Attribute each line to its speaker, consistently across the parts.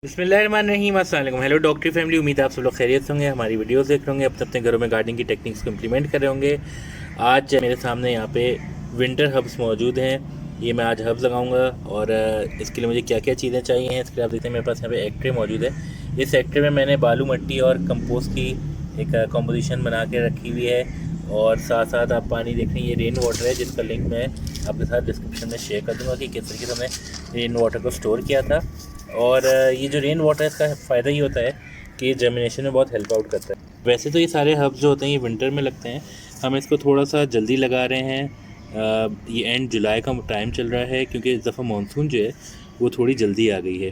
Speaker 1: बिस्मिल्लाहिर्रहमानिर्रहीम, अस्सलाम वालेकुम। हेलो डॉक्टरी फैमिली, उम्मीद है आप सब लोग खैरियत होंगे। हमारी वीडियोस देख रहे होंगे, अपने अपने घरों में गार्डनिंग की टेक्निक्स को इम्प्लीमेंट कर रहे होंगे। आज मेरे सामने यहाँ पे विंटर हब्स मौजूद हैं। ये मैं आज हब्स लगाऊंगा और इसके लिए मुझे क्या क्या चीज़ें चाहिए हैं इसके लिए आप देखते हैं मेरे पास यहाँ पे एक ट्रे मौजूद है। इस एक ट्रे में मैंने बालू मिट्टी और कंपोस्ट की एक कंपोजिशन बना के रखी हुई है और साथ साथ आप पानी देख रहे हैं, ये रेन वाटर है जिसका लिंक मैं आपके साथ डिस्क्रिप्शन में शेयर कर दूँगा कि किस तरीके से हमने रेन वाटर को स्टोर किया था। और ये जो रेन वाटर है इसका फ़ायदा ये होता है कि जर्मिनेशन में बहुत हेल्प आउट करता है। वैसे तो ये सारे हब्स जो होते हैं ये विंटर में लगते हैं, हम इसको थोड़ा सा जल्दी लगा रहे हैं। ये एंड जुलाई का टाइम चल रहा है क्योंकि इस दफ़ा मानसून जो है वो थोड़ी जल्दी आ गई है।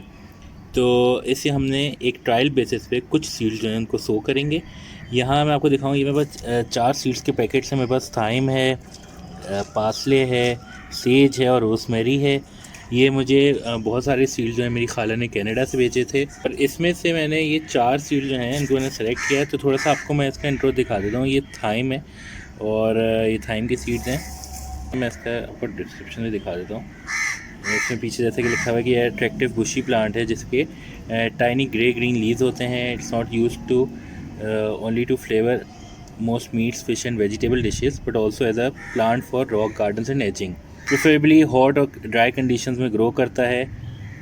Speaker 1: तो इससे हमने एक ट्रायल बेसिस पे कुछ सीड्स जो हैं उनको सो करेंगे। यहाँ मैं आपको दिखाऊँ, ये मेरे पास 4 सीड्स के पैकेट्स हैं। मेरे पास थाइम है, पार्सले है, सेज है और रोज़मेरी है। ये मुझे बहुत सारे सीड्स जो हैं मेरी खाला ने कनाडा से बेचे थे और इसमें से मैंने ये 4 सीड्स जो हैं इनको मैंने सेलेक्ट किया है। तो थोड़ा सा आपको मैं इसका इंट्रो दिखा देता हूँ। ये थाइम है और ये थाइम के सीड्स हैं। मैं इसका आपको डिस्क्रिप्शन में दिखा देता हूँ। इसमें पीछे जैसे कि लिखा हुआ है कि ये अट्रैक्टिव बुशी प्लांट है जिसके टाइनी ग्रे ग्रीन लीव्स होते हैं। It's not use to only to flavour most meats, fish and vegetable dishes but also as a plant for rock gardens and edging. Preferably hot और dry conditions में grow करता है,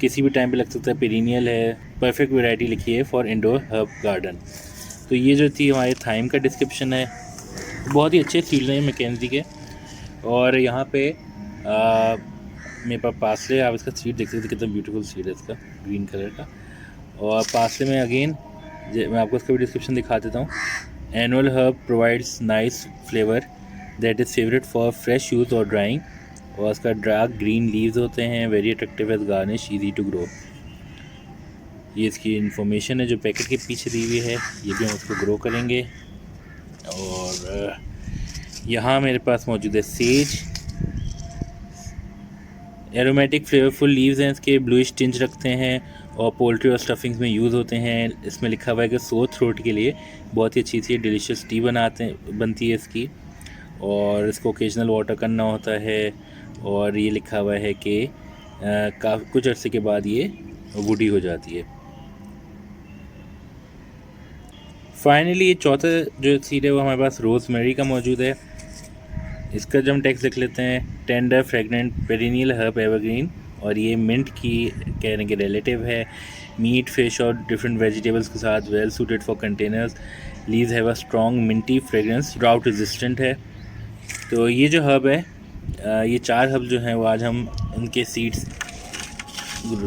Speaker 1: किसी भी time पे लग सकता है, पेरिनियल है, परफेक्ट वैरायटी लिखी है फॉर इंडोर हर्ब गार्डन। तो ये जो थी हमारे थाइम का डिस्क्रिप्शन है। बहुत ही अच्छे सीड्स हैं मैकेंजी के। और यहाँ पे मेरे पास पार्सले, आप इसका सीड देख सकते कितना ब्यूटीफुल सीड है इसका, ग्रीन कलर का। और पार्सले में अगेन मैं आपको इसका भी डिस्क्रिप्शन दिखा देता हूँ। Annual herb provides nice flavour that is favourite for fresh use और ड्राइंग। और इसका डार्क ग्रीन लीव्स होते हैं, very attractive as garnish, easy to grow. ये इसकी इन्फॉर्मेशन है जो पैकेट के पीछे दी हुई है, ये भी हम उसको ग्रो करेंगे। और यहाँ मेरे पास मौजूद है सेज। एरोमेटिक फ्लेवरफुल लीव्स हैं इसके, ब्लूइश टिंज रखते हैं और पोल्ट्री और स्टफिंग्स में यूज़ होते हैं। इसमें लिखा हुआ है कि सोर थ्रोट के लिए बहुत ही अच्छी सी डिलीशियस टी बनती है इसकी। और इसको ओकेजनल वाटर करना होता है। और ये लिखा हुआ है कि कुछ अर्से के बाद ये वुडी हो जाती है। फाइनली ये चौथा जो सीड है वो हमारे पास रोज़मेरी का मौजूद है। इसका जब हम टेक्स्ट लिख लेते हैं, tender fragrant perennial herb evergreen. और ये मिंट की कहने के रिलेटिव है। मीट, फिश और डिफरेंट वेजिटेबल्स के साथ well suited for containers. Leaves have a strong minty fragrance, drought resistant है। तो ये जो हर्ब है, ये 4 हर्ब जो हैं वो आज हम उनके सीड्स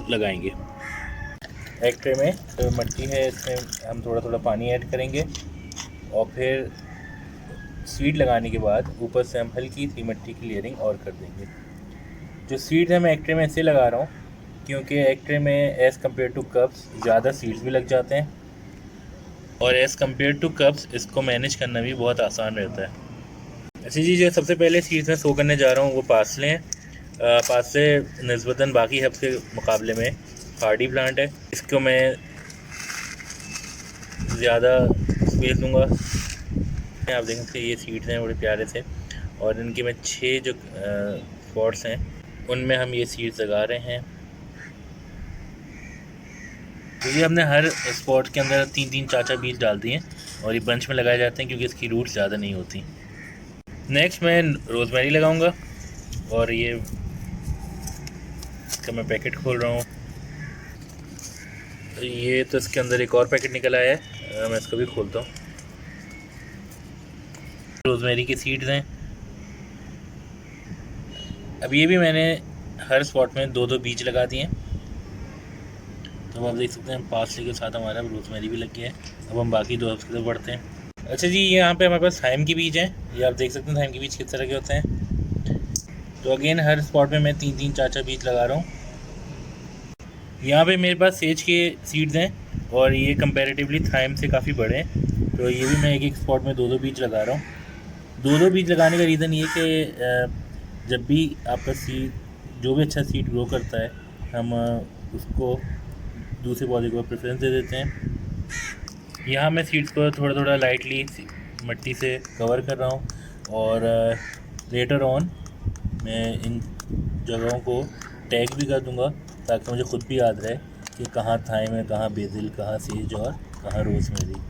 Speaker 1: लगाएंगे। एक ट्रे में तो मिट्टी है, इसमें हम थोड़ा थोड़ा पानी ऐड करेंगे और फिर सीड लगाने के बाद ऊपर से हम हल्की सी मिट्टी की लेयरिंग और कर देंगे। जो सीड्स हैं मैं एक ट्रे में इससे लगा रहा हूँ क्योंकि एक ट्रे में एज़ कम्पेयर टू कप्स ज़्यादा सीड्स भी लग जाते हैं और एज़ कम्पेयर टू कप्स इसको मैनेज करना भी बहुत आसान रहता है। अच्छा जी, जो सबसे पहले सीड्स में सो करने जा रहा हूँ वो पार्सले हैं। पार्सले निस्बतन बाकी हब्स के मुकाबले में हार्डी प्लांट है। इसको मैं ज़्यादा स्पेस दूँगा। आप देख सकते हैं ये सीड्स हैं बड़े प्यारे से और इनके में 6 जो स्पॉट्स हैं उनमें हम ये सीड्स लगा रहे हैं। तो ये हमने हर स्पॉट के अंदर 3-3 4-4 बीज डाल दिए हैं और ये बंच में लगाए जाते हैं क्योंकि इसकी रूट्स ज़्यादा नहीं होती। नेक्स्ट मैं रोज़मेरी लगाऊंगा और ये इसका मैं पैकेट खोल रहा हूँ। ये तो इसके अंदर एक और पैकेट निकल आया है, मैं इसको भी खोलता हूँ। रोज़मेरी के सीड्स हैं। अब ये भी मैंने हर स्पॉट में 2-2 बीज लगा दिए हैं। तो आप देख सकते हैं पार्सले के साथ हमारा रोज़मेरी भी लग गया है। अब हम बाकी 2 हफ्स की तरफ बढ़ते हैं। अच्छा जी, यहाँ पे हमारे पास थाइम के बीज हैं। ये आप देख सकते हैं थाइम के बीज किस तरह के होते हैं। तो अगेन हर स्पॉट में मैं 3-3 4-4 बीज लगा रहा हूँ। यहाँ पे मेरे पास सेज के सीड्स हैं और ये कंपैरेटिवली थाइम से काफ़ी बड़े हैं। तो ये भी मैं एक स्पॉट में 2-2 बीज लगा रहा हूँ। 2-2 बीज लगाने का रीज़न ये कि जब भी आपका सीड जो भी अच्छा सीड ग्रो करता है हम उसको दूसरे पौधे को प्रेफरेंस दे देते हैं। यहाँ मैं सीड्स को थोड़ा थोड़ा लाइटली मिट्टी से कवर कर रहा हूँ और लेटर ऑन मैं इन जगहों को टैग भी कर दूँगा ताकि मुझे ख़ुद भी याद रहे कि कहाँ थाइम है, कहाँ बेदिल, कहाँ सेज और कहाँ रोज़मेरी।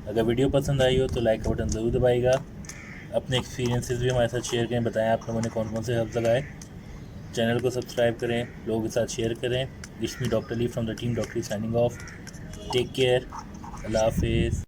Speaker 1: अगर वीडियो पसंद आई हो तो लाइक का बटन ज़रूर दबाइएगा। अपने एक्सपीरियंसेस भी हमारे साथ शेयर करें, बताएं आप लोगों ने कौन कौन से हर्ब्स लगाए। चैनल को सब्सक्राइब करें, लोगों के साथ शेयर करें। It's me doctor Lee from the team doctor signing off. Take care, अल्लाह हाफिज़।